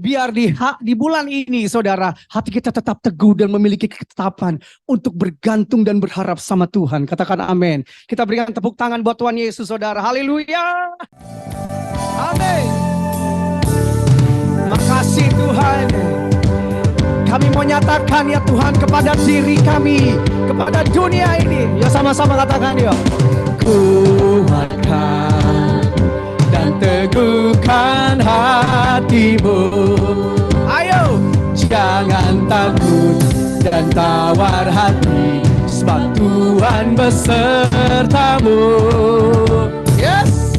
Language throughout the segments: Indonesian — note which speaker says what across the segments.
Speaker 1: Biar di bulan ini, saudara, hati kita tetap teguh dan memiliki ketetapan untuk bergantung dan berharap sama Tuhan. Katakan amin. Kita berikan tepuk tangan buat Tuhan Yesus, saudara. Haleluya. Amin. Makasih Tuhan. Kami mau nyatakan ya Tuhan kepada diri kami, kepada dunia ini. Ya sama-sama katakan yuk. Kuatkan dan teguhkan hatimu. Ayo, jangan takut dan tawar hati, sebab Tuhan besertamu. Yes.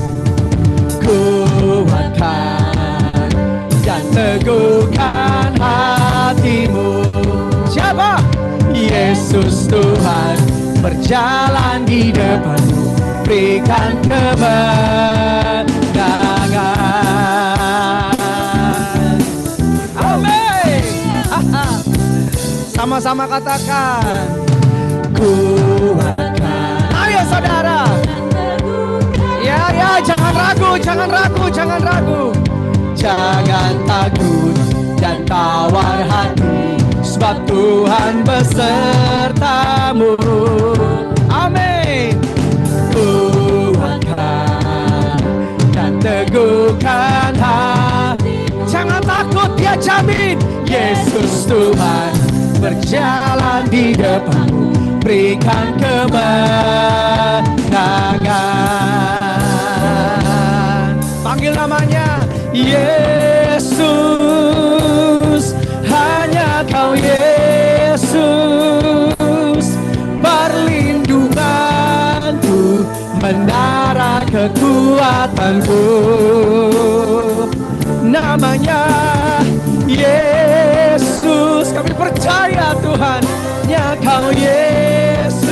Speaker 1: Kuatkan dan teguhkan hatimu. Siapa? Yesus Tuhan berjalan di depanmu, berikan kemenangan. Amin. Sama-sama katakan. Kuatkan. Ayo saudara. Ya, jangan ragu, jangan ragu, jangan ragu. Jangan takut dan tawar hati, sebab Tuhan besertamu. Amin. Kuatkan dan teguhkan hati. Jangan takut, dia jamin. Yesus Tuhan berjalan di depanmu, berikan kemenangan. Panggil namanya Yesus, hanya Kau Yesus, perlindunganku, menara kekuatanku. Namanya Yesus, kami percaya Tuhan, hanya Kau Yesus.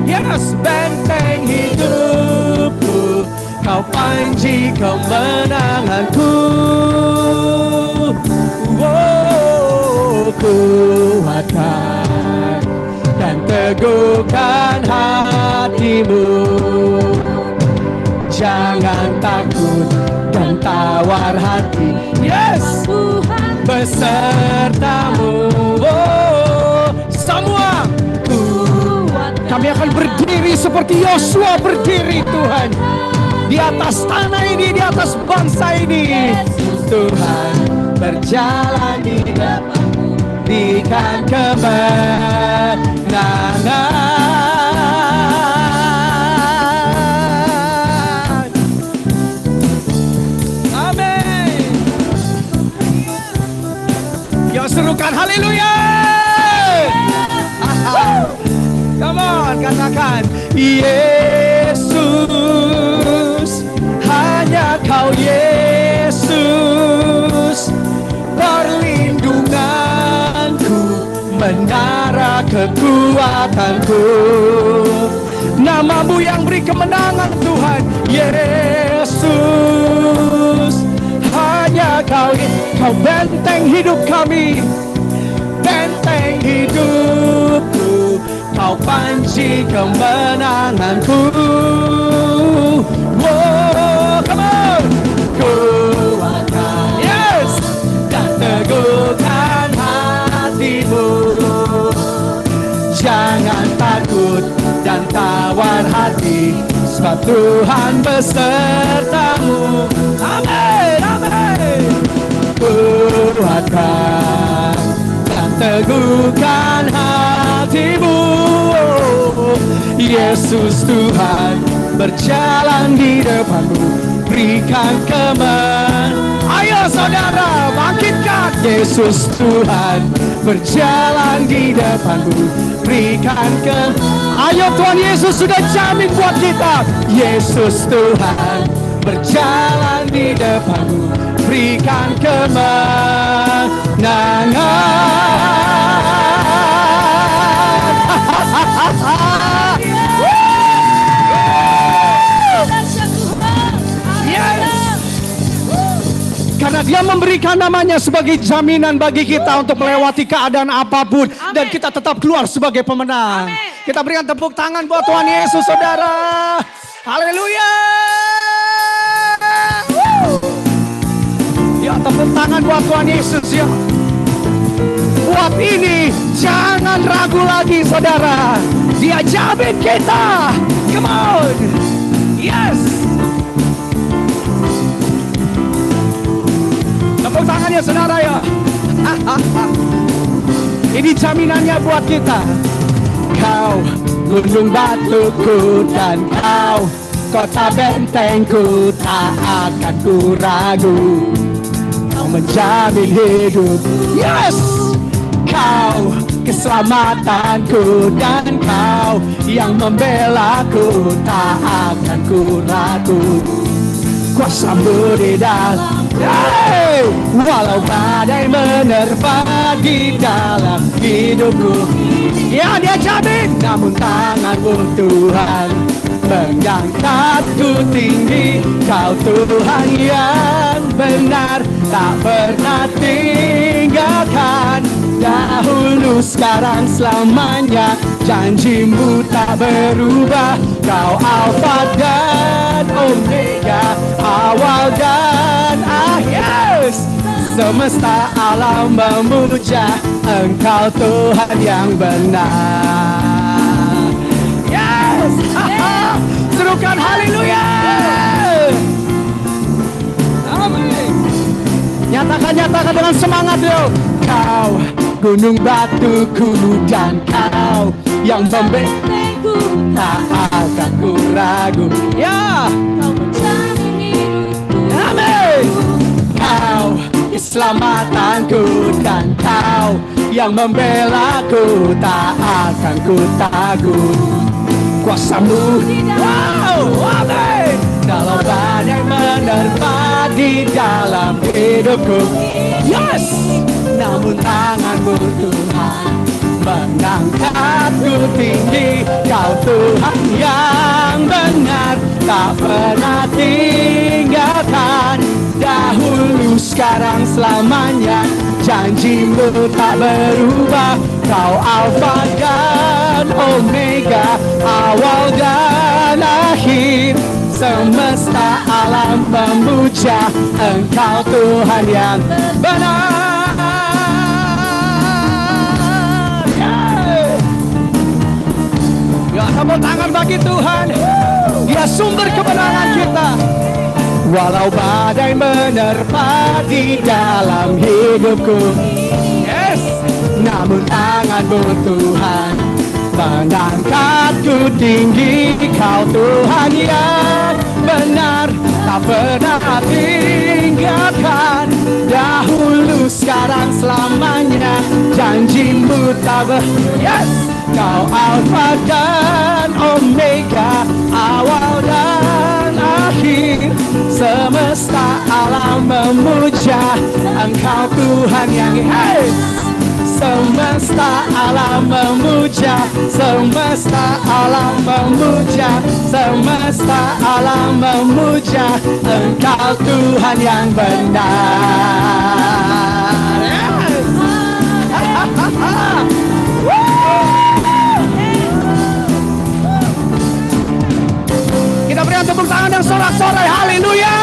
Speaker 1: Yes, benteng hidupku, Kau panji kemenanganku. Kuatkan dan teguhkan hatimu. Jangan takut dan tawar hati. Yes, besertamu. Semua kami akan berdiri seperti Yosua berdiri Tuhan, di atas tanah ini, di atas bangsa ini. Tuhan berjalan di depanmu, berikan kemenangan. Amin. Yuk serukan haleluya. Come on, katakan Yesus, hanya Kau Yesus, perlindunganku, menara kekuatanku. Nama-Mu yang beri kemenangan Tuhan. Yesus, hanya Kau benteng hidup kami, benteng hidupku, Kau panci kemenanganku. Wow, come on. Kuatkan, yes, dan teguhkan hatimu. Jangan takut dan tawar hati, sebab Tuhan besertamu. Amin, amin. Kuatkan dan teguhkan hatimu. Yesus Tuhan berjalan di depanmu, berikan kemenangan. Ayo saudara, bangkitkan. Yesus Tuhan berjalan di depanmu, berikan kemenangan. Ayo, Tuhan Yesus sudah jamin buat kita. Yesus Tuhan berjalan di depanmu, berikan kemenangan. Karena Dia memberikan namanya sebagai jaminan bagi kita untuk melewati keadaan apapun. Amen. Dan kita tetap keluar sebagai pemenang. Amen. Kita berikan tepuk tangan buat Tuhan Yesus, saudara. Haleluya. Tepuk tangan buat Tuhan Yesus ya. Buat ini jangan ragu lagi saudara. Dia jamin kita. Come on. Yes. Tepuk tangannya saudara ya. Ini jaminannya buat kita. Kau gunung batuku dan kau kota bentengku, tak akan ku ragu. Kau menjamin hidup. Yes. Kau keselamatanku dan kau yang membelaku, tak akan ku ragu. Kuasamu di dalam, hey! Walau badai menerpa di dalam hidupku, ya dia jamin. Namun tanganmu Tuhan mengangkatku tinggi. Kau Tuhan yang benar, tak pernah tinggalkan. Dahulu, sekarang, selamanya, janjimu tak berubah. Kau Alfa dan Omega, awal dan akhir. Semesta alam memuja Engkau Tuhan yang benar. Yes. Serukan haleluya. Amin. Nyatakan dengan semangat yo. Kau gunung batuku dan kau yang membentengku, tak akan ku ragu. Ya. Kau menjamin hidupku. Amin. Kau keselamatanku dan kau yang membelaku, tak akan ku takut. Kuasamu, wow, amin. Kalau badai menerpa di dalam hidupku, yes. Namun tanganmu Tuhan mengangkatku tinggi. Kau Tuhan yang benar, tak pernah tinggalkan. Dahulu, sekarang, selamanya, janjimu tak berubah. Kau Alfa dan Omega, awal dan akhir. Semesta alam memuja Engkau Tuhan yang benar. Ya, tepuk tangan bagi Tuhan. Dia sumber kemenangan kita. Walau badai menerpa di dalam hidupku, yes. Namun tanganmu Tuhan mengangkatku tinggi. Kau Tuhan yang benar, tak pernah tinggalkan. Dahulu, sekarang, selamanya, janjimu tak yes. Kau Alfa dan Omega, awal dan akhir. Semesta alam memuja Engkau Tuhan yang hey. Semesta alam memuja, semesta alam memuja, semesta alam memuja Engkau Tuhan yang benar. Yes. Kita berikan tepuk tangan dan sorak-sorai haleluya.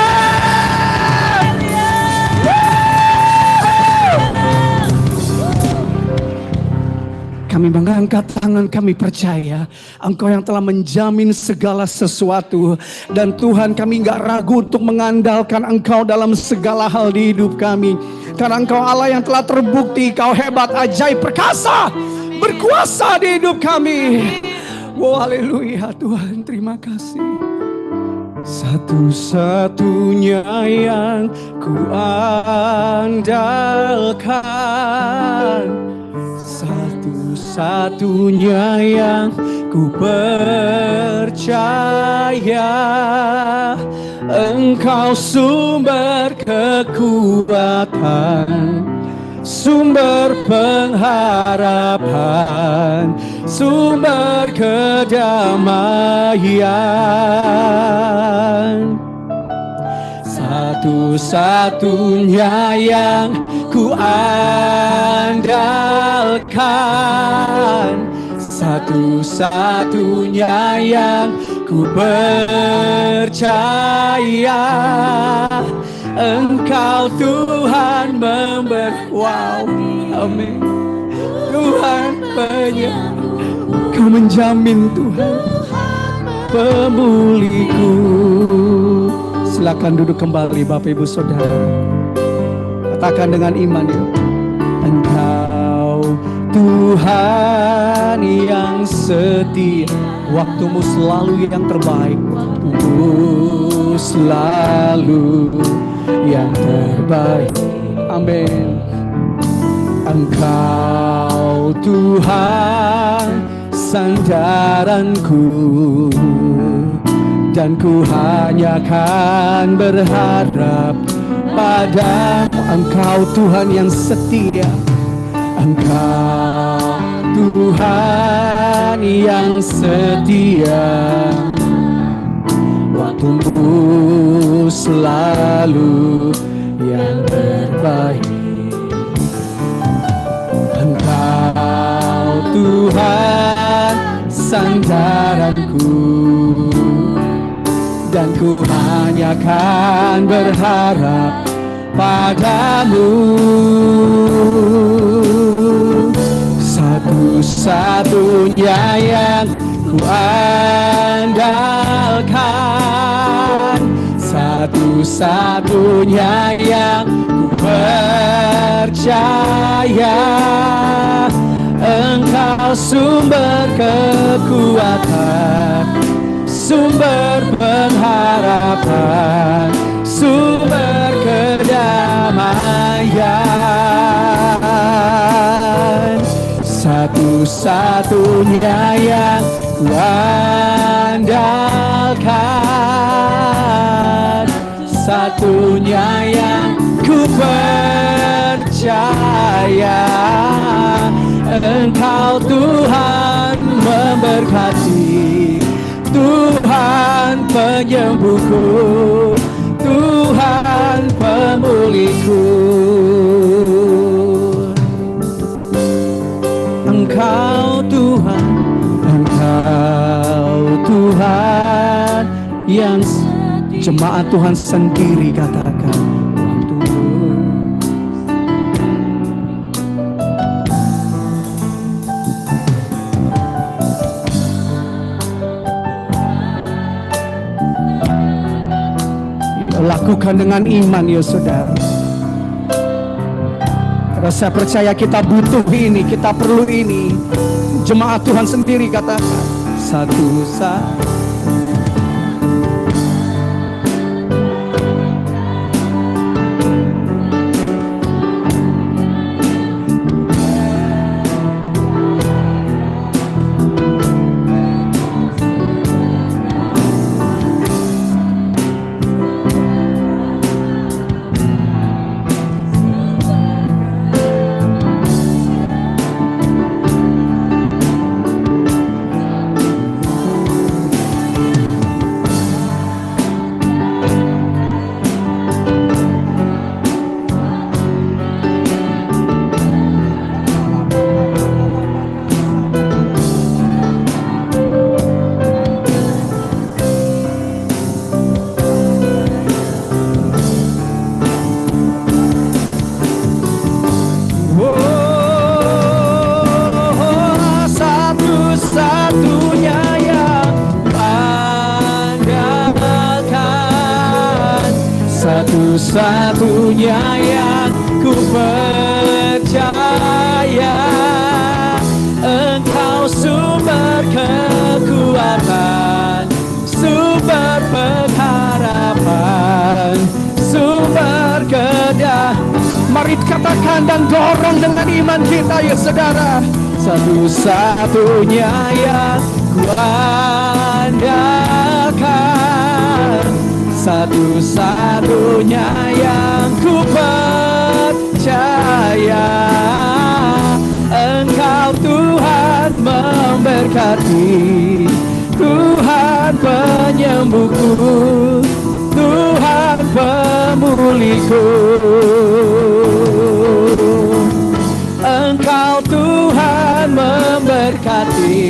Speaker 1: Kami mengangkat tangan, kami percaya Engkau yang telah menjamin segala sesuatu. Dan Tuhan, kami gak ragu untuk mengandalkan Engkau dalam segala hal di hidup kami. Karena Engkau Allah yang telah terbukti Kau hebat, ajaib, perkasa, berkuasa di hidup kami. Wow, haleluya Tuhan, terima kasih. Satu-satunya yang ku andalkan, satu-satunya yang ku percaya, Engkau sumber kekuatan, sumber pengharapan, sumber kedamaian. Satu-satunya yang ku andalkan, satu-satunya yang ku percaya, Engkau Tuhan wow, amin. Tuhan penyembuh, Kau menjamin Tuhan pemulihku. Silakan duduk kembali Bapak Ibu Saudara. Katakan dengan iman ya. Engkau Tuhan yang setia, waktumu selalu yang terbaik, waktumu selalu yang terbaik. Amin. Engkau Tuhan sandaranku, dan ku hanya akan berharap pada Engkau Tuhan yang setia. Engkau Tuhan yang setia, waktumu selalu yang terbaik. Engkau Tuhan sandaranku, dan ku hanya akan berharap padamu. Satu-satunya yang ku andalkan, satu-satunya yang ku percaya. Engkau sumber kekuatan, sumber pengharapan, sumber kedamaian. Satu-satunya yang ku andalkan, satunya yang ku percaya. Engkau Tuhan memberkati, Tuhan penyembuhku, Tuhan pemulihku. Engkau Tuhan, Engkau Tuhan yang jemaat Tuhan sendiri katakan. Lakukan dengan iman ya saudara. Karena saya percaya kita butuh ini, kita perlu ini. Jemaat Tuhan sendiri katakan. Satu-satu. Satu-satunya yang ku percaya. Engkau sumber kekuatan, sumber pengharapan, sumber Mari katakan dan dorong dengan iman kita ya saudara. Satu-satunya yang ku andalkan, satu-satunya yang ku percaya. Engkau Tuhan memberkati, Tuhan penyembuhku, Tuhan pemulihku. Engkau Tuhan memberkati,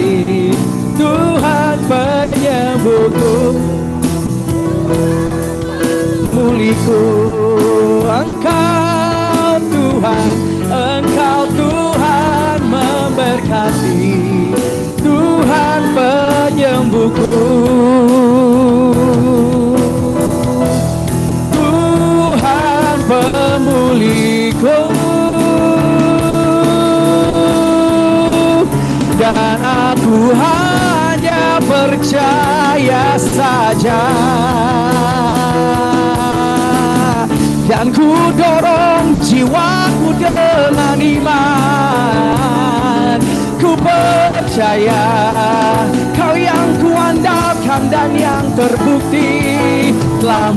Speaker 1: Tuhan penyembuhku, pulihku. dan aku hanya percaya saja. Dan ku dorong jiwaku dengan iman. Ku percaya Kau yang kuandalkan dan yang terbukti telah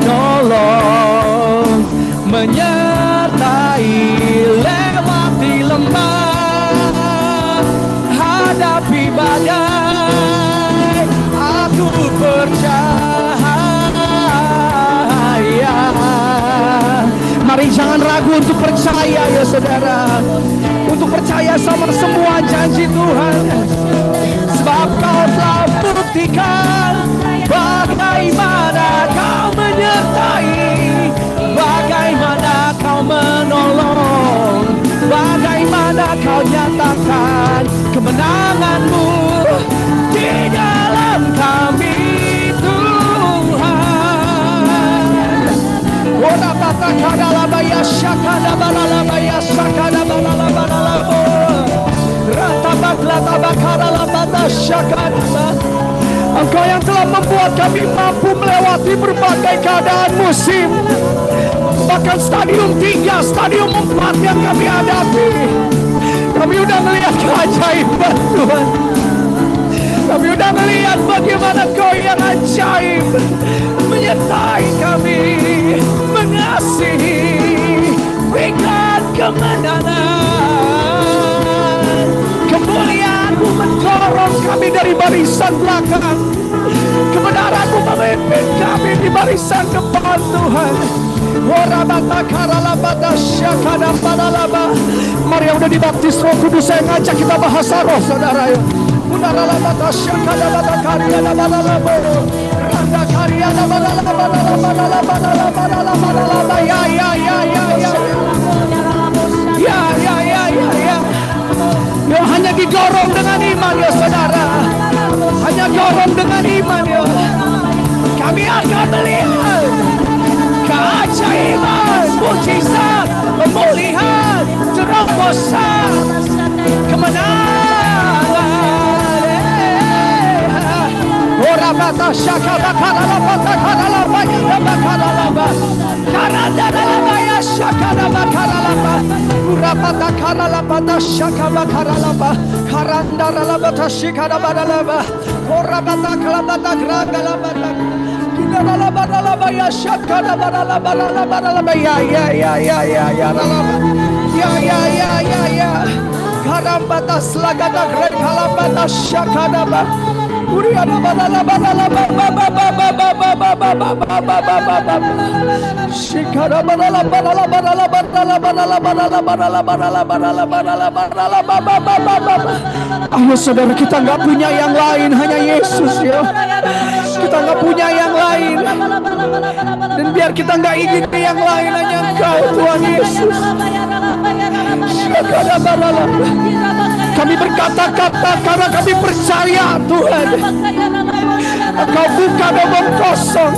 Speaker 1: menolong, menyertai lewati lembah, hadapi badai. Aku percaya. Mari jangan ragu untuk percaya ya saudara, untuk percaya sama semua janji Tuhan. Sebab Kau telah buktikan bagaimana Kau menyertai, bagaimana Kau menolong, bagaimana Kau nyatakan kemenangan-Mu di dalam kami Tuhan. Ora bata kadalabaya syakadabalalabaya sakadabalalabalabalabo. Engkau yang telah membuat kami mampu melewati berbagai keadaan musim, bahkan stadium 3, stadium 4 yang kami hadapi. Kami udah melihat keajaiban Tuhan. Kami udah melihat bagaimana Kau yang ajaib menyertai kami, mengasihi, berikan kemenangan. Kemuliaan-Mu mendorong kami dari barisan belakang, kebenaran-Mu memimpin kami di barisan depan Tuhan. Mari yang udah dibaptis Roh Kudus, saya ngajak kita bahasa roh saudara. Ya, hanya didorong dengan iman ya saudara. Hanya dorong dengan iman ya. Kami akan melihat keajaiban, mukjizat, pemulihan, terobosan, kemenangan. Ora bata syakada karala bata karala baya karala bata karanda karala ya syakada karala bata ora bata karala bata syakada karala bata karanda karala bata syakada karala bata ora bata karala bata karala bata karala bata ya syakada karala bata ya karambata slagada karala bata syakada bata. Ayo saudara, kita nggak punya yang lain, hanya Yesus ya. Kita nggak punya yang lain, dan biar kita nggak ingin yang lain, hanya Engkau Tuhan Yesus. Kami berkata-kata karena kami percaya Tuhan. Engkau bukan omong kosong.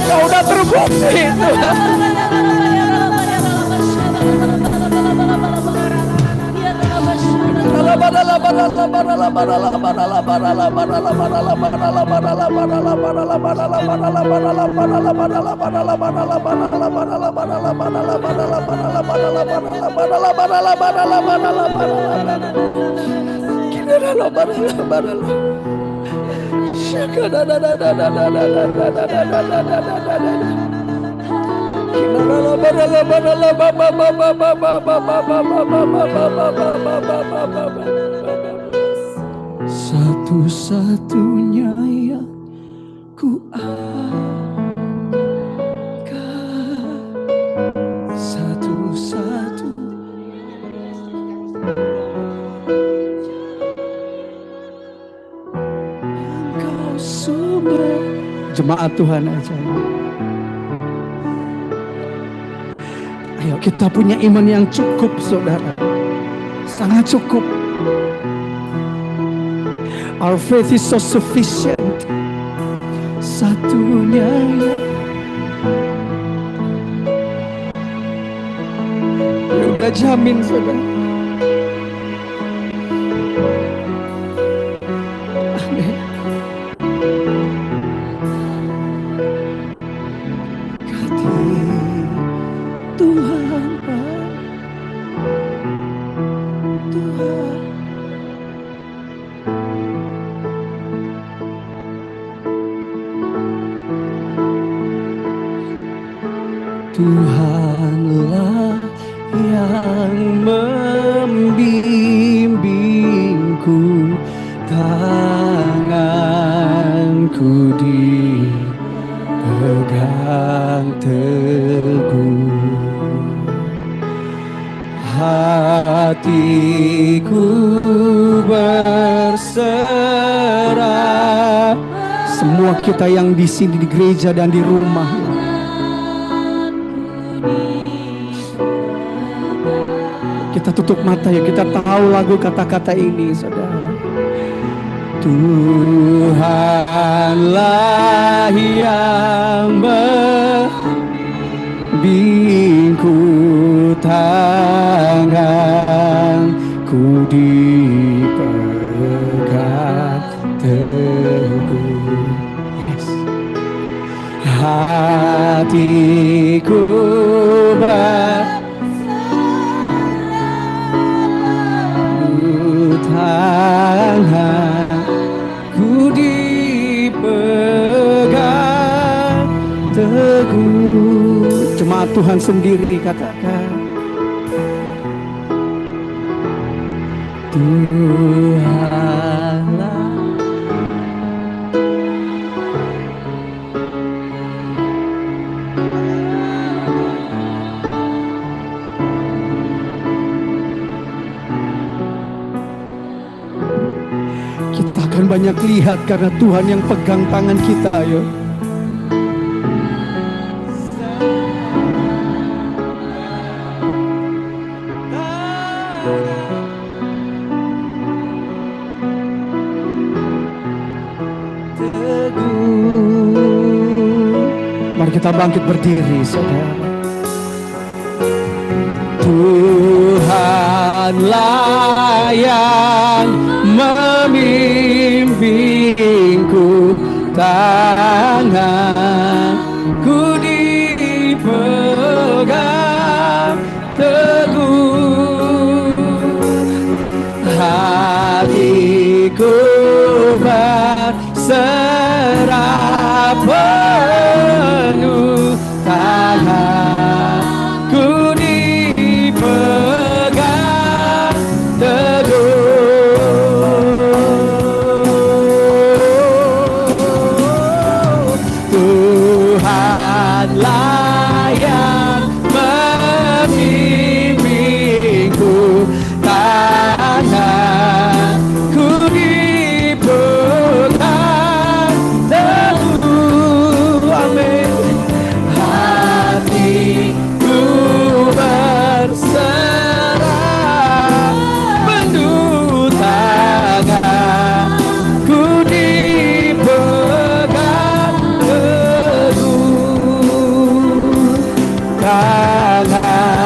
Speaker 1: Kau udah terbukti Tuhan. Satu-satunya yang ku angkat, satu-satu yang Kau sumber. Jemaat Tuhan aja. Ayo kita punya iman yang cukup saudara, sangat cukup. Our faith is so sufficient. Satunya yang udah jamin saudara. Tuhanlah yang membimbingku, tanganku dipegang teguh, hatiku berserah. Semua kita yang di sini di gereja dan di rumah, kita tutup mata ya, kita tahu lagu kata-kata ini, saudara. Tuhanlah yang membimbingku, tanganku dipegang teguh, yes. Hatiku tanganku dipegang teguh. Cuma Tuhan sendiri katakan, Tuhanlah. Kita akan banyak lihat karena Tuhan yang pegang tangan kita, ayo. Mari kita bangkit berdiri, saudara. Tuhanlah yang membimbingku, tanganku dipegang teguh, hatiku berserah penuh, tanganku dipegang teguh. Tuhanlah yang membimbingku, tanganku dipegang teguh, amin. Hatiku berserah penuh, tanganku dipegang teguh, tanganku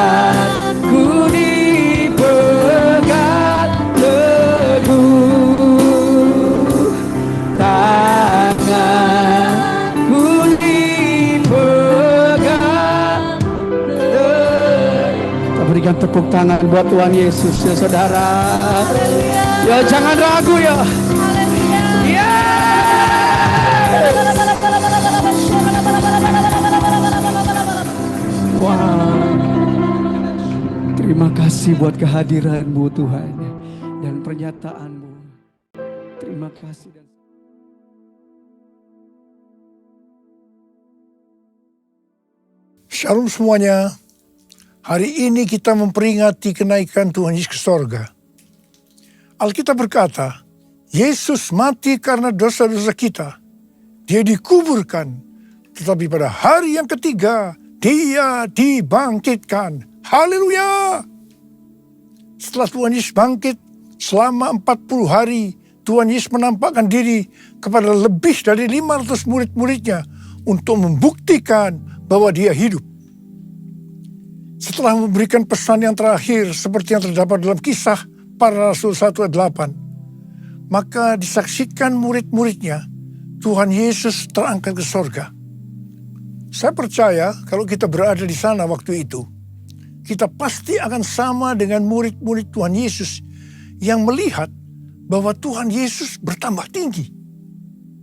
Speaker 1: dipegang teguh, tanganku dipegang teguh. Kita berikan tepuk tangan buat Tuhan Yesus ya, saudara. Ya, jangan ragu ya. Ya. Wow. Terima kasih buat kehadiran-Mu Tuhan dan pernyataan-Mu. Terima kasih.
Speaker 2: Shalom semuanya. Hari ini kita memperingati kenaikan Tuhan Yesus ke sorga. Alkitab berkata, Yesus mati karena dosa-dosa kita. Dia dikuburkan, tetapi pada hari yang ketiga, Dia dibangkitkan. Haleluya! Setelah Tuhan Yesus bangkit, selama 40 hari, Tuhan Yesus menampakkan diri kepada lebih dari 500 murid-muridnya untuk membuktikan bahwa Dia hidup. Setelah memberikan pesan yang terakhir seperti yang terdapat dalam Kisah Para Rasul 1 ayat 8, maka disaksikan murid-muridnya Tuhan Yesus terangkat ke sorga. Saya percaya kalau kita berada di sana waktu itu, kita pasti akan sama dengan murid-murid Tuhan Yesus yang melihat bahwa Tuhan Yesus bertambah tinggi.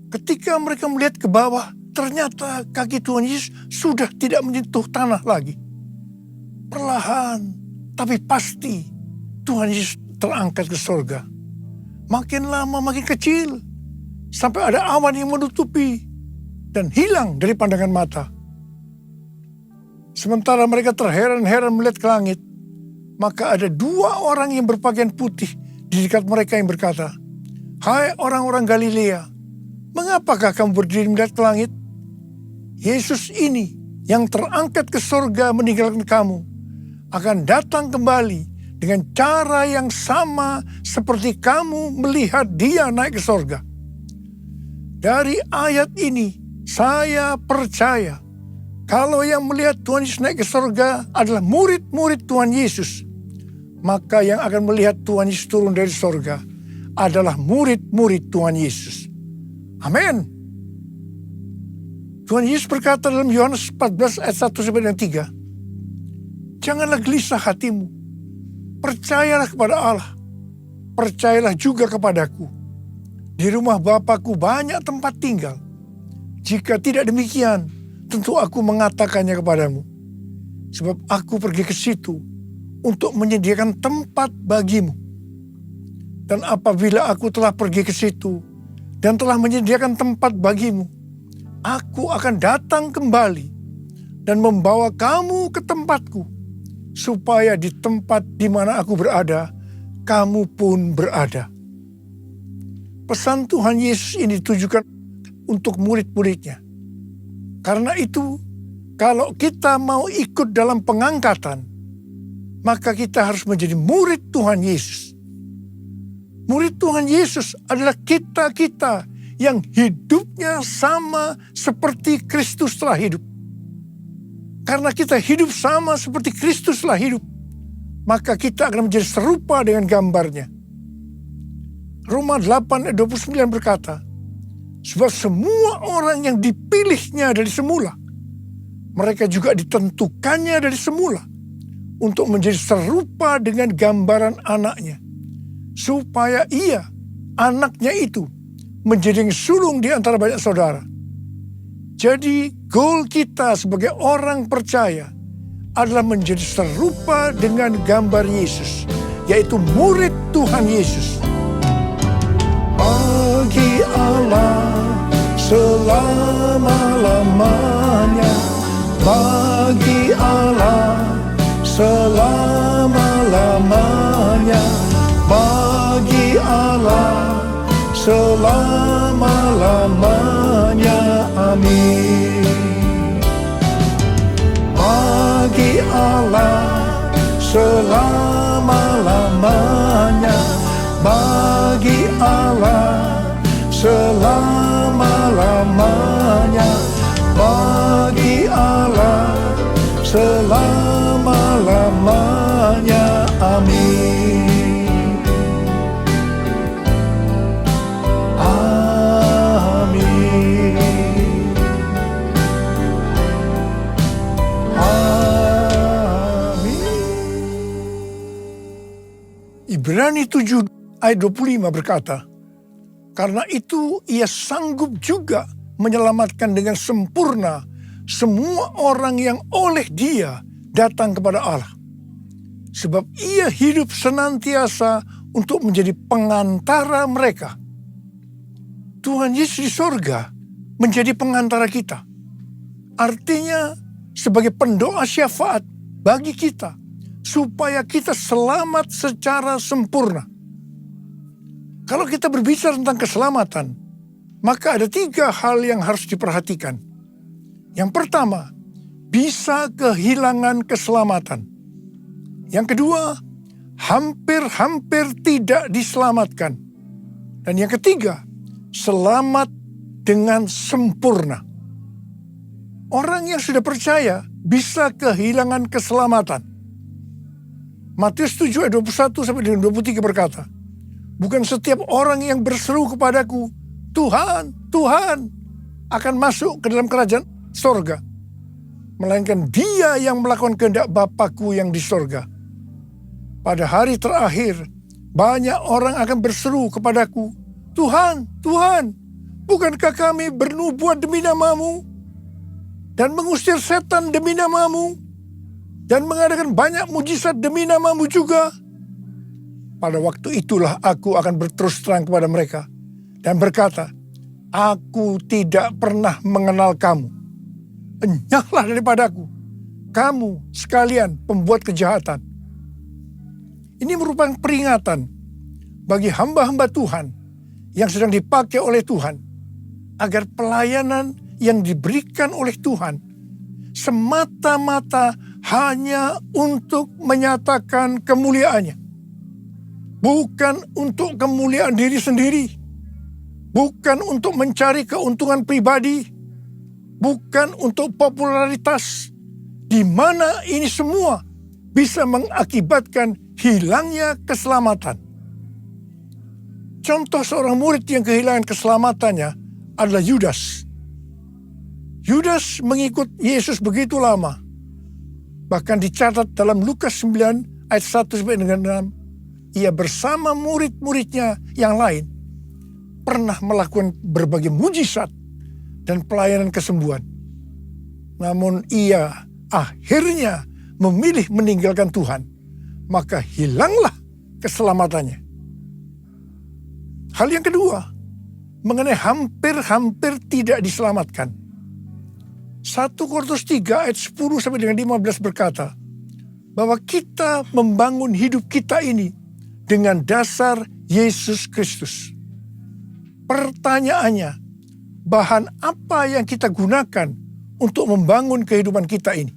Speaker 2: Ketika mereka melihat ke bawah, ternyata kaki Tuhan Yesus sudah tidak menyentuh tanah lagi. Perlahan, tapi pasti Tuhan Yesus terangkat ke surga. Makin lama makin kecil, sampai ada awan yang menutupi dan hilang dari pandangan mata. Sementara mereka terheran-heran melihat ke langit, maka ada dua orang yang berpakaian putih di dekat mereka yang berkata, "Hai orang-orang Galilea, mengapakah kamu berdiri melihat ke langit? Yesus ini yang terangkat ke surga meninggalkan kamu, akan datang kembali dengan cara yang sama seperti kamu melihat dia naik ke surga." Dari ayat ini, saya percaya kalau yang melihat Tuhan Yesus naik ke surga adalah murid-murid Tuhan Yesus, maka yang akan melihat Tuhan Yesus turun dari surga adalah murid-murid Tuhan Yesus. Amin. Tuhan Yesus berkata dalam Yohanes 14 ayat 1-3, "Janganlah gelisah hatimu, percayalah kepada Allah, percayalah juga kepadaku. Di rumah Bapa-Ku banyak tempat tinggal. Jika tidak demikian, tentu aku mengatakannya kepadamu. Sebab aku pergi ke situ untuk menyediakan tempat bagimu. Dan apabila aku telah pergi ke situ dan telah menyediakan tempat bagimu, aku akan datang kembali dan membawa kamu ke tempatku, supaya di tempat di mana aku berada, kamu pun berada." Pesan Tuhan Yesus ini ditujukan untuk murid-muridnya. Karena itu, kalau kita mau ikut dalam pengangkatan, maka kita harus menjadi murid Tuhan Yesus. Murid Tuhan Yesus adalah kita-kita yang hidupnya sama seperti Kristus telah hidup. Karena kita hidup sama seperti Kristus telah hidup, maka kita akan menjadi serupa dengan gambarnya. Roma 8 ayat 29 berkata, "Sebab semua orang yang dipilihnya dari semula, mereka juga ditentukannya dari semula untuk menjadi serupa dengan gambaran anaknya, supaya ia, anaknya itu, menjadi yang sulung di antara banyak saudara." Jadi goal kita sebagai orang percaya adalah menjadi serupa dengan gambar Yesus, yaitu murid Tuhan Yesus. Bagi Allah selama-lamanya, bagi Allah selama-lamanya, bagi Allah selama-lamanya. Amin. Bagi Allah selama-lamanya, bagi Allah selama-lamanya, bagi Allah selama-lamanya. Amin. Amin. Amin. Ibrani 7 ayat 25 berkata, "Karena itu ia sanggup juga menyelamatkan dengan sempurna semua orang yang oleh dia datang kepada Allah. Sebab ia hidup senantiasa untuk menjadi pengantara mereka." Tuhan Yesus di sorga menjadi pengantara kita. Artinya sebagai pendoa syafaat bagi kita, supaya kita selamat secara sempurna. Kalau kita berbicara tentang keselamatan, maka ada 3 hal yang harus diperhatikan. Yang pertama, bisa kehilangan keselamatan. Yang kedua, hampir-hampir tidak diselamatkan. Dan yang ketiga, selamat dengan sempurna. Orang yang sudah percaya bisa kehilangan keselamatan. Matius 7 ayat 21-23 berkata, "Bukan setiap orang yang berseru kepadaku, 'Tuhan, Tuhan,' akan masuk ke dalam kerajaan sorga, melainkan dia yang melakukan kehendak Bapa-Ku yang di sorga. Pada hari terakhir, banyak orang akan berseru kepadaku, 'Tuhan, Tuhan, bukankah kami bernubuat demi nama-Mu? dan mengusir setan demi namamu, dan mengadakan banyak mujizat demi namamu juga. Pada waktu itulah aku akan berterus terang kepada mereka dan berkata, aku tidak pernah mengenal kamu. Enyahlah daripadaku, kamu sekalian pembuat kejahatan. Ini merupakan peringatan bagi hamba-hamba Tuhan yang sedang dipakai oleh Tuhan, agar pelayanan yang diberikan oleh Tuhan semata-mata hanya untuk menyatakan kemuliaannya. Bukan untuk kemuliaan diri sendiri. Bukan untuk mencari keuntungan pribadi. Bukan untuk popularitas. Di mana ini semua bisa mengakibatkan hilangnya keselamatan. Contoh seorang murid yang kehilangan keselamatannya adalah Yudas. Yudas mengikut Yesus begitu lama. Bahkan dicatat dalam Lukas 9 ayat 1 sampai dengan 6. Ia bersama murid-muridnya yang lain pernah melakukan berbagai mujizat dan pelayanan kesembuhan. Namun ia akhirnya memilih meninggalkan Tuhan. Maka hilanglah keselamatannya. Hal yang kedua, mengenai hampir-hampir tidak diselamatkan. 1 Korintus 3 ayat 10 sampai dengan 15 berkata, bahwa kita membangun hidup kita ini dengan dasar Yesus Kristus. Pertanyaannya, bahan apa yang kita gunakan untuk membangun kehidupan kita ini?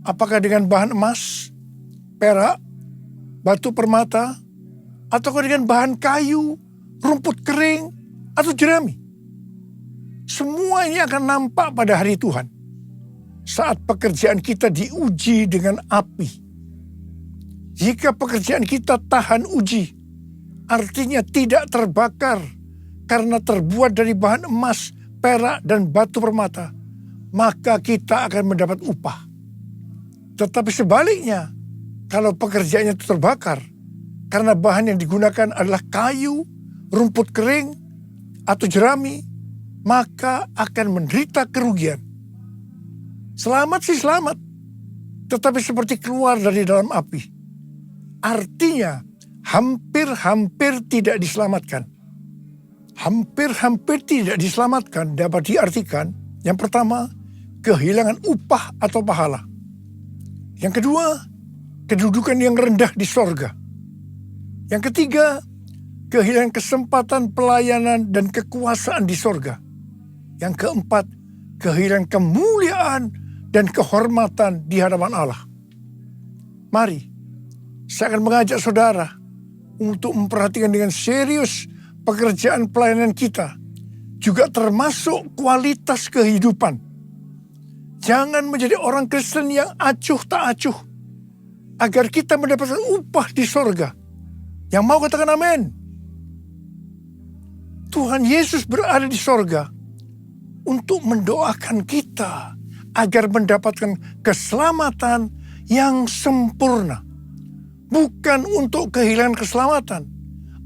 Speaker 2: Apakah dengan bahan emas, perak, batu permata, ataukah dengan bahan kayu, rumput kering, atau jerami? Semua ini akan nampak pada hari Tuhan. Saat pekerjaan kita diuji dengan api. Jika pekerjaan kita tahan uji, artinya tidak terbakar karena terbuat dari bahan emas, perak, dan batu permata, maka kita akan mendapat upah. Tetapi sebaliknya, kalau pekerjaannya itu terbakar karena bahan yang digunakan adalah kayu, rumput kering, atau jerami, maka akan menderita kerugian. Selamat sih selamat, tetapi seperti keluar dari dalam api. Artinya, hampir-hampir tidak diselamatkan. Hampir-hampir tidak diselamatkan dapat diartikan, yang pertama, kehilangan upah atau pahala. Yang kedua, kedudukan yang rendah di sorga. Yang ketiga, kehilangan kesempatan pelayanan dan kekuasaan di sorga. Yang keempat, kehilangan kemuliaan dan kehormatan di hadapan Allah. Mari, saya akan mengajak saudara untuk memperhatikan dengan serius pekerjaan pelayanan kita, juga termasuk kualitas kehidupan. Jangan menjadi orang Kristen yang acuh tak acuh, agar kita mendapatkan upah di sorga. Yang mau katakan amin. Tuhan Yesus berada di sorga untuk mendoakan kita agar mendapatkan keselamatan yang sempurna. Bukan untuk kehilangan keselamatan,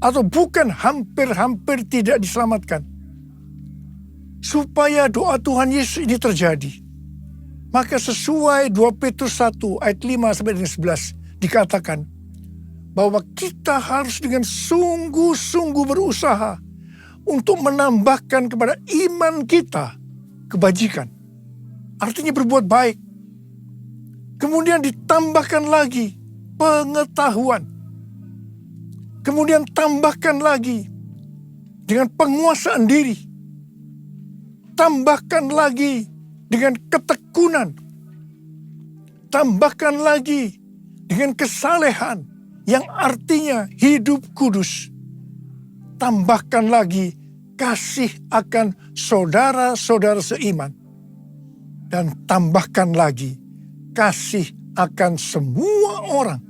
Speaker 2: atau bukan hampir-hampir tidak diselamatkan. Supaya doa Tuhan Yesus ini terjadi, maka sesuai 2 Petrus 1 ayat 5 sampai dengan 11 dikatakan bahwa kita harus dengan sungguh-sungguh berusaha untuk menambahkan kepada iman kita kebajikan. Artinya berbuat baik. Kemudian ditambahkan lagi pengetahuan. Kemudian tambahkan lagi dengan penguasaan diri. Tambahkan lagi dengan ketekunan. Tambahkan lagi dengan kesalehan yang artinya hidup kudus. Tambahkan lagi kasih akan saudara-saudara seiman. Dan tambahkan lagi kasih akan semua orang.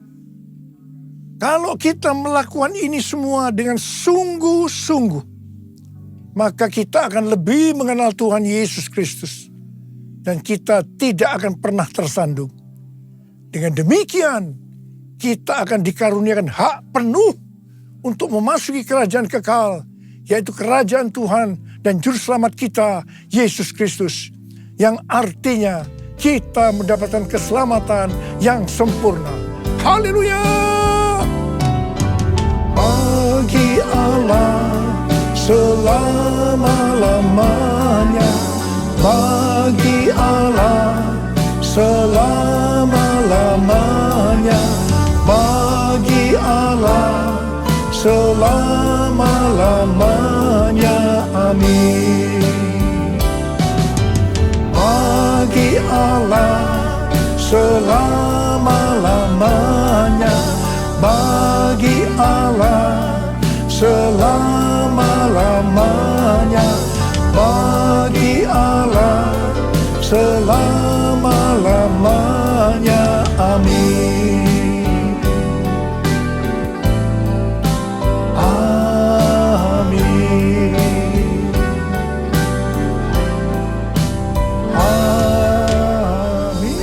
Speaker 2: Kalau kita melakukan ini semua dengan sungguh-sungguh, maka kita akan lebih mengenal Tuhan Yesus Kristus. Dan kita tidak akan pernah tersandung. Dengan demikian, kita akan dikaruniakan hak penuh untuk memasuki kerajaan kekal, yaitu kerajaan Tuhan dan Juru Selamat kita, Yesus Kristus, yang artinya kita mendapatkan keselamatan yang sempurna. Haleluya! Bagi Allah selama-lamanya, bagi Allah selama-lamanya, bagi Allah selama-lamanya. Amin. Bagi Allah selama-lamanya, bagi Allah selama-lamanya, bagi Allah selama-lamanya. Amin. Amin. Amin.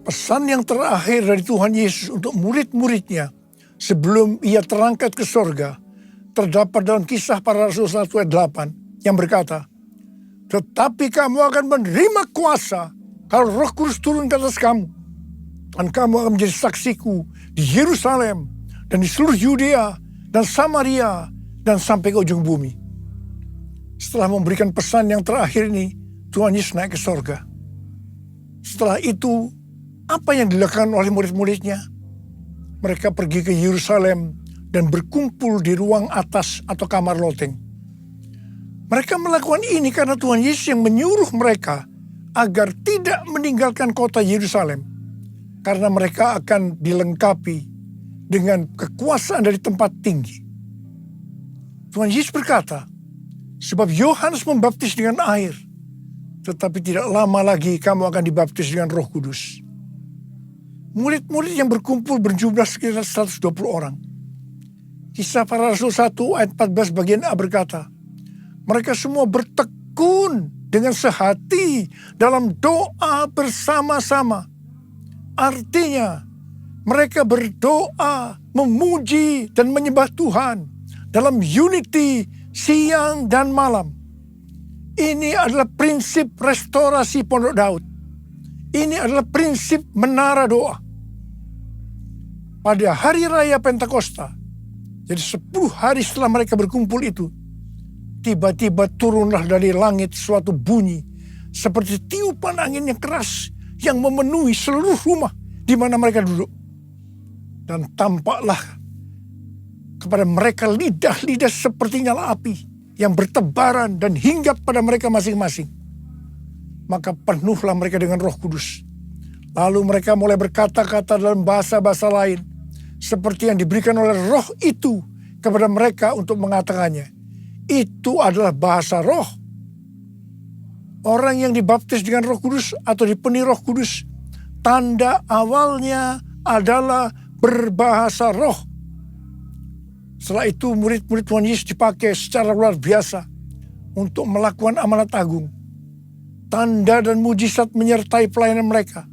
Speaker 2: Pesan yang terakhir dari Tuhan Yesus untuk murid-muridnya sebelum ia terangkat ke sorga terdapat dalam Kisah Para Rasul 1 ayat 8 yang berkata, tetapi kamu akan menerima kuasa kalau Roh Kudus turun ke atas kamu, dan kamu akan menjadi saksiku di Yerusalem dan di seluruh Yudea dan Samaria dan sampai ke ujung bumi. Setelah memberikan pesan yang terakhir ini, Tuhan Yesus naik ke sorga. Setelah itu, apa yang dilakukan oleh murid-muridnya? Mereka pergi ke Yerusalem dan berkumpul di ruang atas atau kamar loteng. Mereka melakukan ini karena Tuhan Yesus yang menyuruh mereka agar tidak meninggalkan kota Yerusalem, karena mereka akan dilengkapi dengan kekuasaan dari tempat tinggi. Tuhan Yesus berkata, sebab Yohanes membaptis dengan air, tetapi tidak lama lagi kamu akan dibaptis dengan Roh Kudus. Murid-murid yang berkumpul berjumlah sekitar 120 orang. Kisah Para Rasul 1 ayat 14 bagian A berkata, mereka semua bertekun dengan sehati dalam doa bersama-sama. Artinya, mereka berdoa, memuji dan menyembah Tuhan dalam unity siang dan malam. Ini adalah prinsip restorasi Pondok Daud. Ini adalah prinsip menara doa. Pada hari raya Pentakosta, jadi 10 hari setelah mereka berkumpul itu, tiba-tiba turunlah dari langit suatu bunyi seperti tiupan angin yang keras yang memenuhi seluruh rumah di mana mereka duduk. Dan tampaklah kepada mereka lidah-lidah seperti nyala api yang bertebaran dan hinggap pada mereka masing-masing. Maka penuhlah mereka dengan Roh Kudus. Lalu mereka mulai berkata-kata dalam bahasa-bahasa lain, seperti yang diberikan oleh Roh itu kepada mereka untuk mengatakannya. Itu adalah bahasa roh. Orang yang dibaptis dengan Roh Kudus atau dipenuhi Roh Kudus, tanda awalnya adalah berbahasa roh. Setelah itu murid-murid Tuhan Yesus dipakai secara luar biasa untuk melakukan amanat agung. Tanda dan mujizat menyertai pelayanan mereka.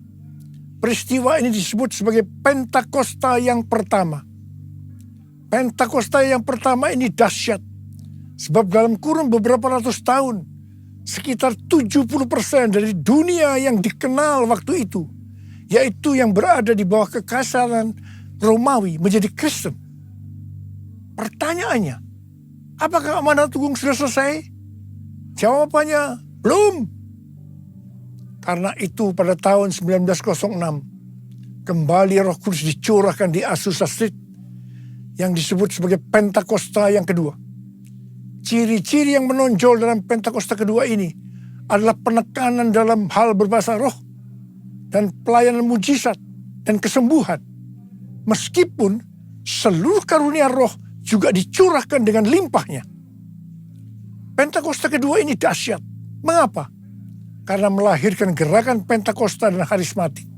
Speaker 2: Peristiwa ini disebut sebagai Pentakosta yang pertama. Pentakosta yang pertama ini dahsyat. Sebab dalam kurun beberapa ratus tahun, sekitar 70% dari dunia yang dikenal waktu itu, yaitu yang berada di bawah kekaisaran Romawi, menjadi Kristen. Pertanyaannya, apakah amanat agung sudah selesai? Jawabannya, belum. Karena itu pada tahun 1906, kembali Roh Kudus dicurahkan di Azusa Street, yang disebut sebagai Pentakosta yang kedua. Ciri-ciri yang menonjol dalam Pentakosta kedua ini adalah penekanan dalam hal berbahasa roh dan pelayanan mujizat dan kesembuhan. Meskipun seluruh karunia roh juga dicurahkan dengan limpahnya. Pentakosta kedua ini dahsyat. Mengapa? Karena melahirkan gerakan Pentakosta dan karismatik.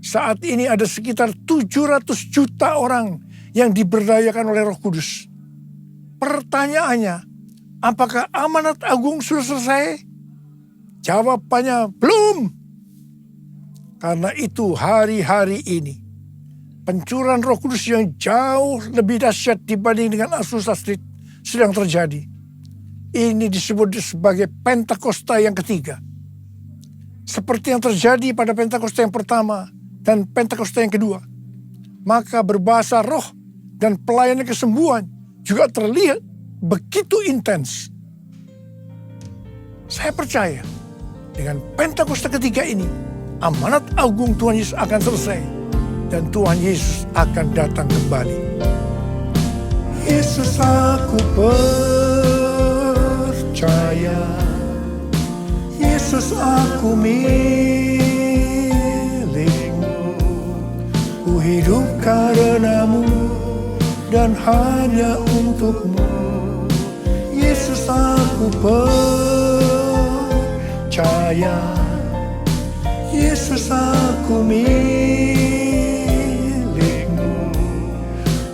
Speaker 2: Saat ini ada sekitar 700 juta orang yang diberdayakan oleh Roh Kudus. Pertanyaannya, apakah amanat agung sudah selesai? Jawabannya belum. Karena itu hari-hari ini, pencurahan Roh Kudus yang jauh lebih dahsyat dibanding dengan Azusa Street sedang terjadi. Ini disebut sebagai Pentakosta yang ketiga. Seperti yang terjadi pada Pentakosta yang pertama dan Pentakosta yang kedua. Maka berbahasa roh dan pelayanan kesembuhan juga terlihat begitu intens. Saya percaya dengan Pentakosta ketiga ini, amanat agung Tuhan Yesus akan selesai dan Tuhan Yesus akan datang kembali. Yesus, aku percaya, Yesus, aku milikmu, ku hidup karenamu dan hanya untukmu. Yesus, aku percaya, Yesus, aku milikmu,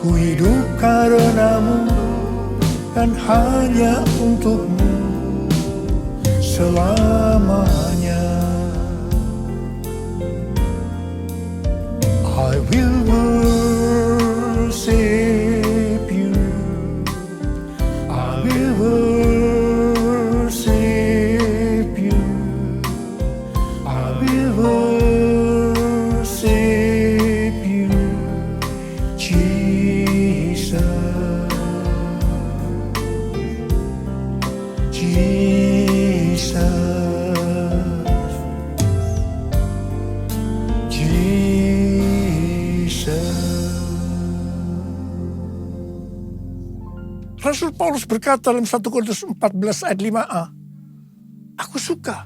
Speaker 2: ku hidup karenamu dan hanya untukmu selamanya. I will worship you, I will worship you, I will worship you, Jesus, Jesus, Jesus. Rasul Paulus berkata dalam 1 Korintus 14 ayat 5a, aku suka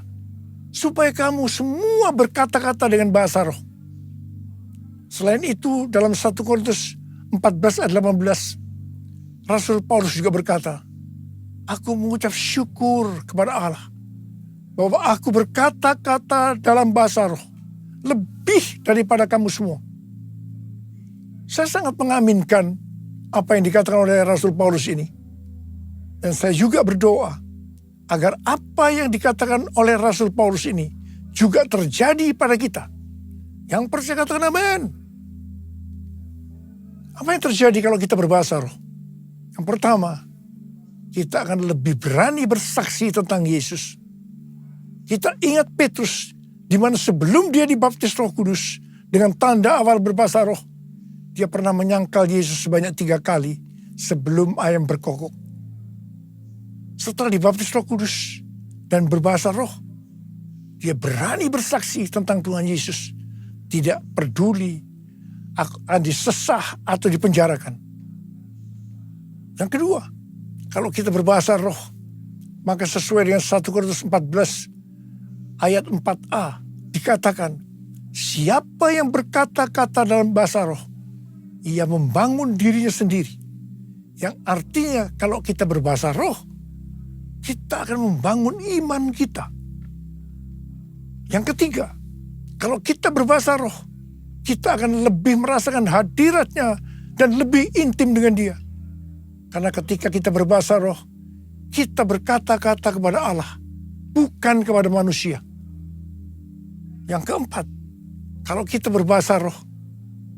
Speaker 2: supaya kamu semua berkata-kata dengan bahasa roh. Selain itu dalam 1 Korintus 14 ayat 18, Rasul Paulus juga berkata, aku mengucap syukur kepada Allah bahwa aku berkata-kata dalam bahasa roh lebih daripada kamu semua. Saya sangat mengaminkan apa yang dikatakan oleh Rasul Paulus ini. Dan saya juga berdoa agar apa yang dikatakan oleh Rasul Paulus ini juga terjadi pada kita. Yang percaya katakan amin. Apa yang terjadi kalau kita berbahasa roh? Yang pertama, kita akan lebih berani bersaksi tentang Yesus. Kita ingat Petrus, di mana sebelum dia dibaptis Roh Kudus dengan tanda awal berbahasa roh, dia pernah menyangkal Yesus sebanyak 3 kali sebelum ayam berkokok. Setelah dibaptis Roh Kudus dan berbahasa roh, dia berani bersaksi tentang Tuhan Yesus. Tidak peduli akan disesah atau dipenjarakan. Yang kedua, kalau kita berbahasa roh, maka sesuai dengan 1 Korintus 14 ayat 4a dikatakan, siapa yang berkata-kata dalam bahasa roh, ia membangun dirinya sendiri. Yang artinya kalau kita berbahasa roh, kita akan membangun iman kita. Yang ketiga, kalau kita berbahasa roh, kita akan lebih merasakan hadiratnya dan lebih intim dengan dia. Karena ketika kita berbahasa roh, kita berkata-kata kepada Allah, bukan kepada manusia. Yang keempat, kalau kita berbahasa roh,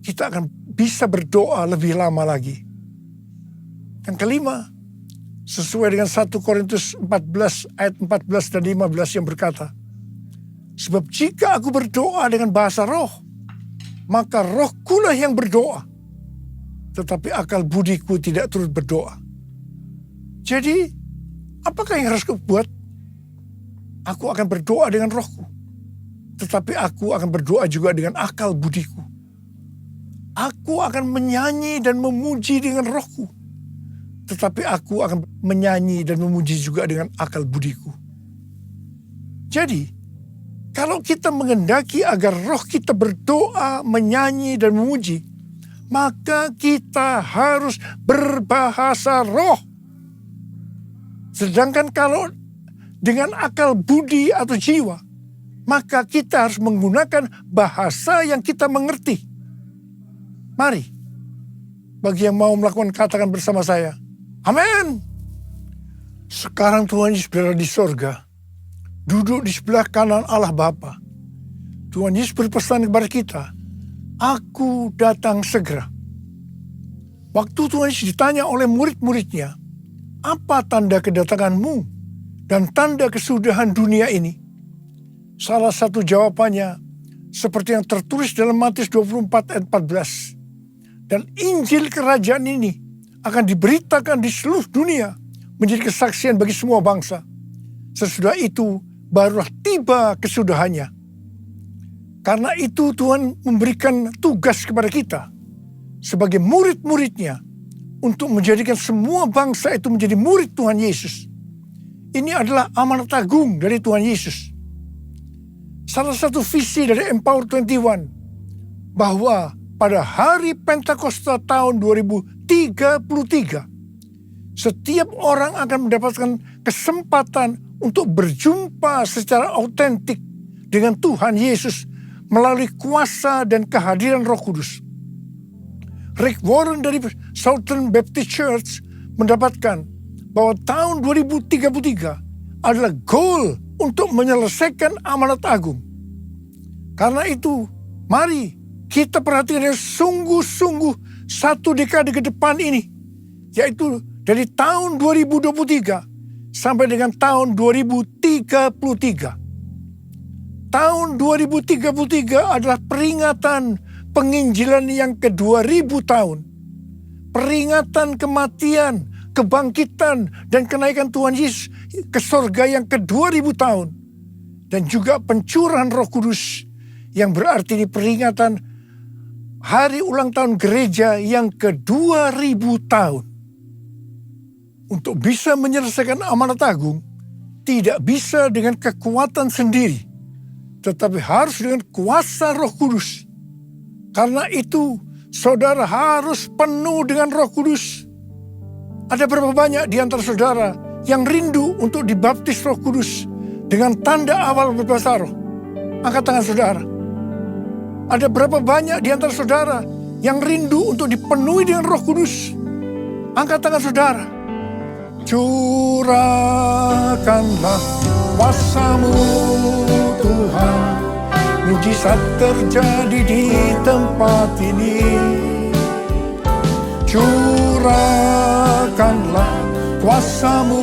Speaker 2: kita akan bisa berdoa lebih lama lagi. Yang kelima, sesuai dengan 1 Korintus 14 ayat 14 dan 15 yang berkata, sebab jika aku berdoa dengan bahasa roh, maka rohkulah yang berdoa, tetapi akal budiku tidak turut berdoa. Jadi, apakah yang harus aku buat? Aku akan berdoa dengan rohku, tetapi aku akan berdoa juga dengan akal budiku. Aku akan menyanyi dan memuji dengan rohku, tetapi aku akan menyanyi dan memuji juga dengan akal budiku. Jadi, kalau kita menghendaki agar roh kita berdoa, menyanyi dan memuji, maka kita harus berbahasa roh. Sedangkan kalau dengan akal budi atau jiwa, maka kita harus menggunakan bahasa yang kita mengerti. Mari, bagi yang mau melakukan katakan bersama saya, amin. Sekarang Tuhan Yesus berada di sorga, duduk di sebelah kanan Allah Bapa. Tuhan Yesus berpesan kepada kita, aku datang segera. Waktu Tuhan Yesus ditanya oleh murid-muridnya, apa tanda kedatanganmu dan tanda kesudahan dunia ini? Salah satu jawabannya seperti yang tertulis dalam Matius 24 ayat 14. Dan Injil kerajaan ini akan diberitakan di seluruh dunia menjadi kesaksian bagi semua bangsa. Sesudah itu barulah tiba kesudahannya. Karena itu Tuhan memberikan tugas kepada kita sebagai murid-muridnya untuk menjadikan semua bangsa itu menjadi murid Tuhan Yesus. Ini adalah amanat agung dari Tuhan Yesus. Salah satu visi dari Empower 21 bahwa pada hari Pentakosta tahun 2033 setiap orang akan mendapatkan kesempatan untuk berjumpa secara autentik dengan Tuhan Yesus melalui kuasa dan kehadiran Roh Kudus. Rick Warren dari Southern Baptist Church mendapatkan bahwa tahun 2033 adalah goal untuk menyelesaikan amanat agung. Karena itu, mari kita perhatikan yang sungguh-sungguh satu dekade ke depan ini, yaitu dari tahun 2023 sampai dengan tahun 2033. Tahun 2033 adalah peringatan penginjilan yang ke-2000 tahun. Peringatan kematian, kebangkitan, dan kenaikan Tuhan Yesus ke surga yang ke-2000 tahun. Dan juga pencurahan Roh Kudus yang berarti ini peringatan hari ulang tahun gereja yang ke-2000 tahun. Untuk bisa menyelesaikan amanat agung, tidak bisa dengan kekuatan sendiri, tetapi harus dengan kuasa Roh Kudus. Karena itu, saudara harus penuh dengan Roh Kudus. Ada berapa banyak di antara saudara yang rindu untuk dibaptis Roh Kudus dengan tanda awal berbahasa roh? Angkat tangan saudara. Ada berapa banyak di antara saudara yang rindu untuk dipenuhi dengan Roh Kudus? Angkat tangan saudara. Curahkanlah kuasa-Mu Tuhan, mujizat terjadi di tempat ini. Curahkanlah kuasa-Mu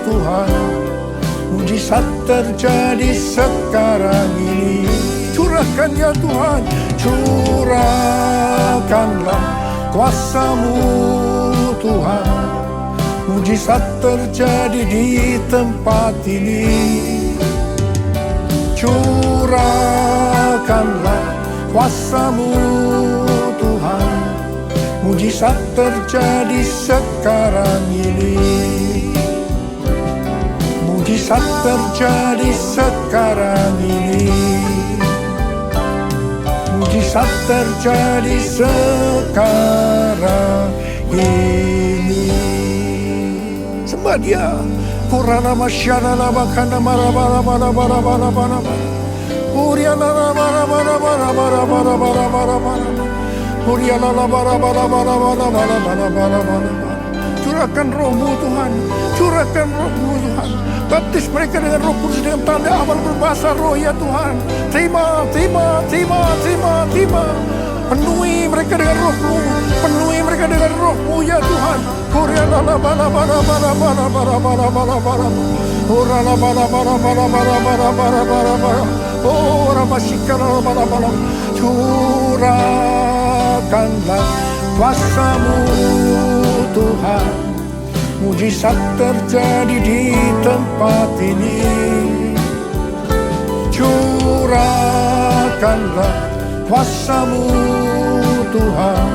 Speaker 2: Tuhan, mujizat terjadi sekarang ini. Curahkan ya Tuhan, curahkanlah kuasa-Mu Tuhan, mujizat terjadi di tempat ini. Curahkanlah kuasa-Mu Tuhan, mujizat terjadi sekarang ini. Mujizat terjadi sekarang ini. Mujizat terjadi sekarang ini. Sembah Dia. Kurana masyana labakana marabara bara bara bara bara bara. Uriana bara bara bara bara bara bara bara bara. Uriana bara bara bara bara bara bara bara bara. Curahkan Roh-Mu Tuhan, curahkan Roh-Mu Tuhan. Baptis mereka dengan Roh Kudus dengan tanda awal berbahasa roh ya Tuhan. Terima, terima, terima, terima, terima. Penuhi mereka dengan Roh-Mu, penuhi mereka dengan Roh-Mu ya Tuhan. Uriana bara bara bara bara bara bara bara bara. Uriana bara bara bara bara bara bara bara bara. Oh, Rabbashikara bara bara. Curahkanlah kuasa-Mu Tuhan, mujizat terjadi di tempat ini. Curahkanlah kuasa-Mu Tuhan,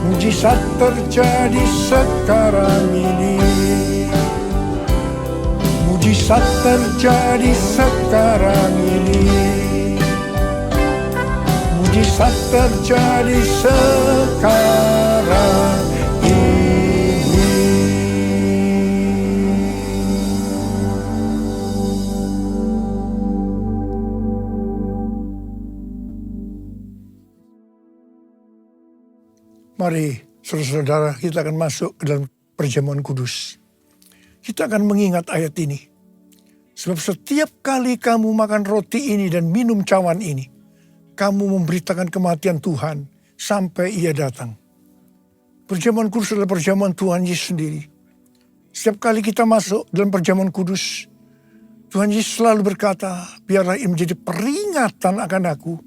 Speaker 2: mujizat terjadi sekarang ini. Mujizat terjadi sekarang ini. Mujizat terjadi sekarang ini. Mari saudara-saudara, kita akan masuk ke dalam perjamuan kudus. Kita akan mengingat ayat ini. Sebab setiap kali kamu makan roti ini dan minum cawan ini, kamu memberitakan kematian Tuhan sampai Ia datang. Perjamuan kudus adalah perjamuan Tuhan Yesus sendiri. Setiap kali kita masuk dalam perjamuan kudus, Tuhan Yesus selalu berkata, biarlah ini menjadi peringatan akan aku.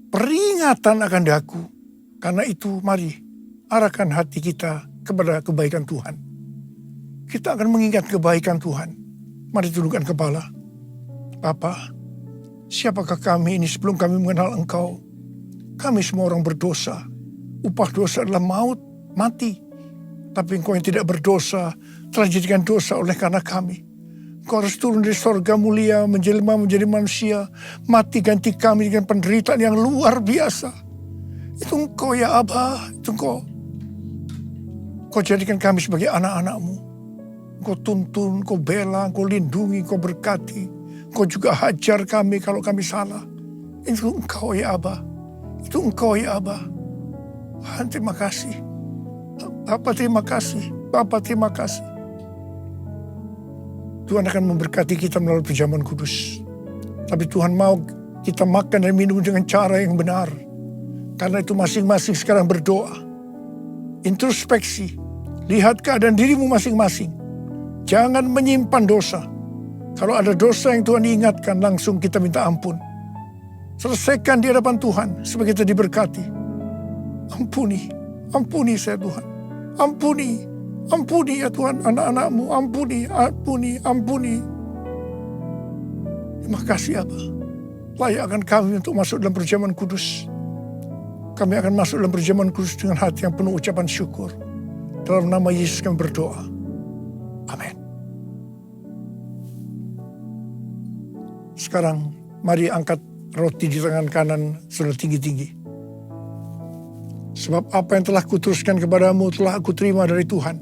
Speaker 2: Peringatan akan aku. Karena itu mari arahkan hati kita kepada kebaikan Tuhan. Kita akan mengingat kebaikan Tuhan. Mari tundukkan kepala. Bapa, siapakah kami ini sebelum kami mengenal Engkau? Kami semua orang berdosa. Upah dosa adalah maut, mati. Tapi Engkau yang tidak berdosa telah dijadikan dosa oleh karena kami. Engkau harus turun dari sorga mulia, menjelma menjadi manusia, mati ganti kami dengan penderitaan yang luar biasa. Itu Engkau ya Abah, itu Engkau. Engkau jadikan kami sebagai anak-anak-Mu. Engkau tuntun, Engkau bela, Engkau lindungi, Engkau berkati. Engkau juga hajar kami kalau kami salah. Itu Engkau ya Abah. Itu Engkau ya Abah. Tuhan terima kasih. Bapa terima kasih. Bapa terima kasih. Tuhan akan memberkati kita melalui perjamuan kudus. Tapi Tuhan mau kita makan dan minum dengan cara yang benar. Karena itu masing-masing sekarang berdoa. Introspeksi. Lihat keadaan dirimu masing-masing. Jangan menyimpan dosa. Kalau ada dosa yang Tuhan ingatkan, langsung kita minta ampun. Selesaikan di hadapan Tuhan supaya kita diberkati. Ampuni, ampuni saya Tuhan. Ampuni, ampuni ya Tuhan anak-anak-Mu. Ampuni, ampuni, ampuni. Terima kasih Abah. Layakkan kami untuk masuk dalam perjamuan kudus. Kami akan masuk dalam perjamuan kudus dengan hati yang penuh ucapan syukur. Dalam nama Yesus kami berdoa. Amin. Sekarang mari angkat roti di tangan kanan saudara tinggi-tinggi. Sebab apa yang telah kuteruskan kepadamu telah aku terima dari Tuhan.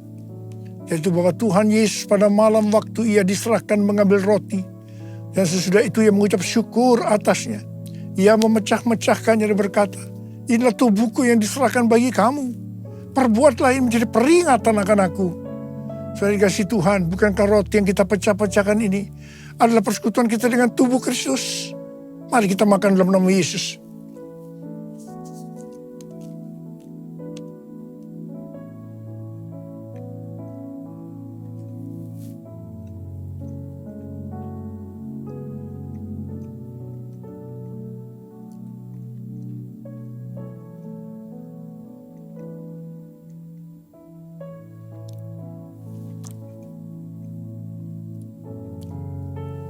Speaker 2: Yaitu bahwa Tuhan Yesus pada malam waktu ia diserahkan mengambil roti. Dan sesudah itu ia mengucap syukur atasnya. Ia memecah-mecahkannya dan berkata, inilah tubuhku yang diserahkan bagi kamu. Perbuatlah ini menjadi peringatan akan aku. Saudara dikasih Tuhan, bukankah roti yang kita pecah-pecahkan ini adalah persekutuan kita dengan tubuh Kristus? Mari kita makan dalam nama Yesus.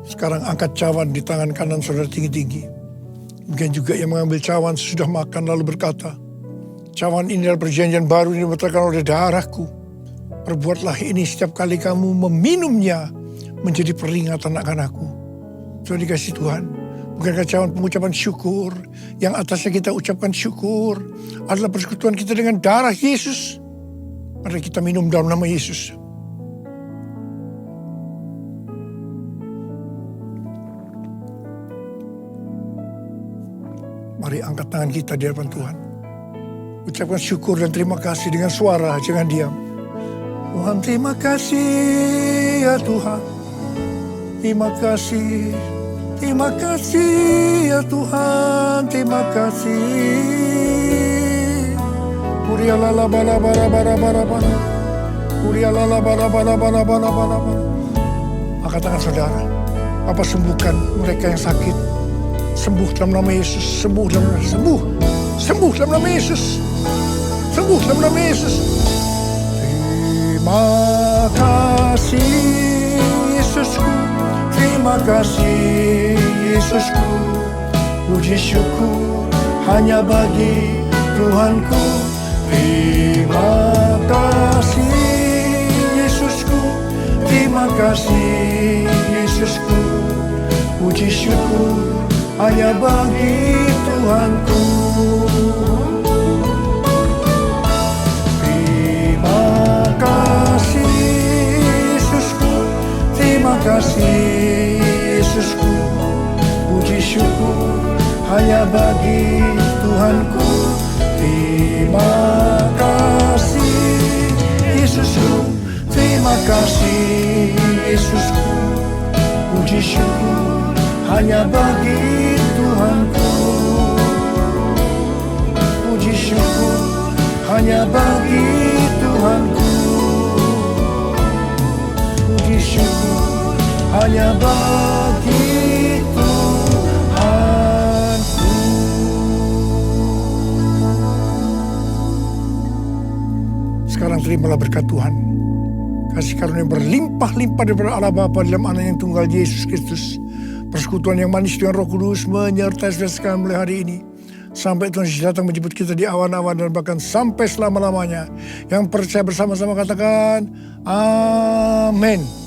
Speaker 2: Sekarang angkat cawan di tangan kanan saudara tinggi-tinggi. Mungkin juga yang mengambil cawan sesudah makan lalu berkata, cawan ini adalah perjanjian baru yang dibatalkan oleh darahku. Perbuatlah ini setiap kali kamu meminumnya menjadi peringatan akan aku. Sudah dikasih Tuhan. Bukankah cawan pengucapan syukur yang atasnya kita ucapkan syukur adalah persekutuan kita dengan darah Yesus. Mari kita minum dalam nama Yesus. Mari angkat tangan kita di hadapan Tuhan. Ucapkan syukur dan terima kasih dengan suara, jangan diam. Tuhan terima kasih ya Tuhan. Terima kasih. Terima kasih ya Tuhan. Terima kasih. Kuria lala bara bara bara bara bara. Kuria lala bara bara bara bara bara bara. Angkat tangan saudara. Bapa sembuhkan mereka yang sakit. Sembuh dalam nama Yesus, sembuh dalam nama Yesus, sembuh dalam nama Yesus, sembuh dalam nama Yesus. Terima kasih Yesusku, terima kasih Yesusku, puji syukur hanya bagi Tuhanku. Terima kasih Yesusku, terima kasih Yesusku, puji syukur hanya bagi Tuhanku. Terima kasih Yesusku, terima kasih Yesusku, puji syukur hanya bagi Tuhanku. Terima kasih Yesusku, terima kasih Yesusku, puji syukur hanya bagi Tuhanku. Puji syukur hanya bagi Tuhanku. hanya bagi Tuhanku. Sekarang terimalah berkat Tuhan. Kasih karunia berlimpah-limpah daripada Allah Bapa dalam anak yang tunggal Yesus Kristus. Persekutuan yang manis dengan Roh Kudus menyertai saudara sekalian mulai hari ini. Sampai Tuhan Yesus datang menjemput kita di awan-awan dan bahkan sampai selama-lamanya. Yang percaya bersama-sama katakan, Amin.